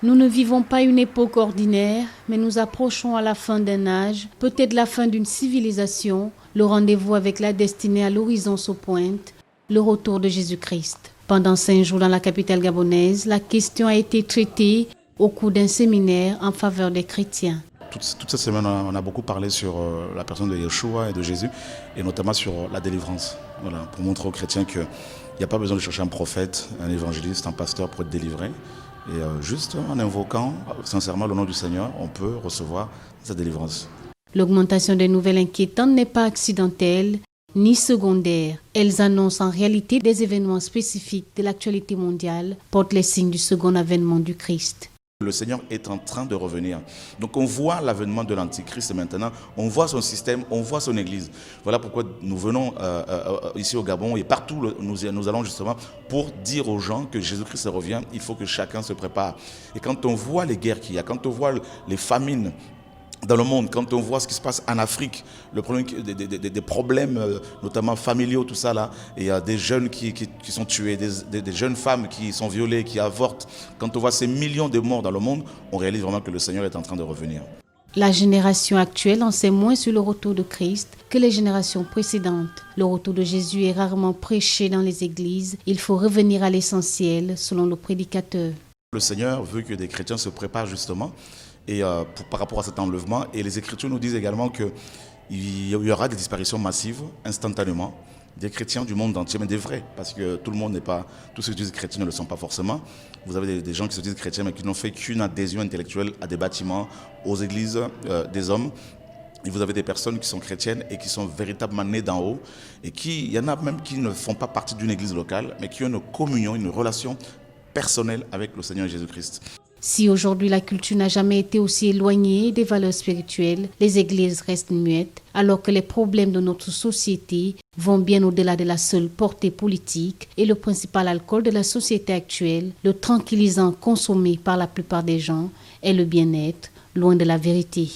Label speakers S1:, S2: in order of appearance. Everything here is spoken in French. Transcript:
S1: Nous ne vivons pas une époque ordinaire, mais nous approchons à la fin d'un âge, peut-être la fin d'une civilisation, le rendez-vous avec la destinée à l'horizon se pointe, le retour de Jésus-Christ. Pendant 5 jours dans la capitale gabonaise, la question a été traitée au cours d'un séminaire en faveur des chrétiens.
S2: Toute cette semaine, on a beaucoup parlé sur la personne de Yeshua et de Jésus, et notamment sur la délivrance. Voilà, pour montrer aux chrétiens qu'il n'y a pas besoin de chercher un prophète, un évangéliste, un pasteur pour être délivré. Et juste en invoquant sincèrement le nom du Seigneur, on peut recevoir sa délivrance.
S1: L'augmentation des nouvelles inquiétantes n'est pas accidentelle ni secondaire. Elles annoncent en réalité des événements spécifiques de l'actualité mondiale, portent les signes du second avènement du Christ.
S2: Le Seigneur est en train de revenir. Donc on voit l'avènement de l'Antichrist maintenant, on voit son système, on voit son église. Voilà pourquoi nous venons ici au Gabon et partout nous allons justement pour dire aux gens que Jésus-Christ revient. Il faut que chacun se prépare. Et quand on voit les guerres qu'il y a, quand on voit les famines dans le monde, quand on voit ce qui se passe en Afrique, le problème, des problèmes notamment familiaux, tout ça là, et il y a des jeunes qui sont tués, des jeunes femmes qui sont violées, qui avortent. Quand on voit ces millions de morts dans le monde, on réalise vraiment que le Seigneur est en train de revenir.
S1: La génération actuelle en sait moins sur le retour de Christ que les générations précédentes. Le retour de Jésus est rarement prêché dans les églises. Il faut revenir à l'essentiel, selon le prédicateur.
S2: Le Seigneur veut que des chrétiens se préparent justement et par rapport à cet enlèvement. Et les Écritures nous disent également qu'il y aura des disparitions massives, instantanément, des chrétiens du monde entier, mais des vrais, parce que tout le monde n'est pas, tous ceux qui se disent chrétiens ne le sont pas forcément. Vous avez des gens qui se disent chrétiens, mais qui n'ont fait qu'une adhésion intellectuelle à des bâtiments, aux églises des hommes. Et vous avez des personnes qui sont chrétiennes et qui sont véritablement nées d'en haut. Et il y en a même qui ne font pas partie d'une église locale, mais qui ont une communion, une relation personnelle avec le Seigneur Jésus-Christ.
S1: Si aujourd'hui la culture n'a jamais été aussi éloignée des valeurs spirituelles, les églises restent muettes, alors que les problèmes de notre société vont bien au-delà de la seule portée politique et le principal alcool de la société actuelle, le tranquillisant consommé par la plupart des gens, est le bien-être, loin de la vérité.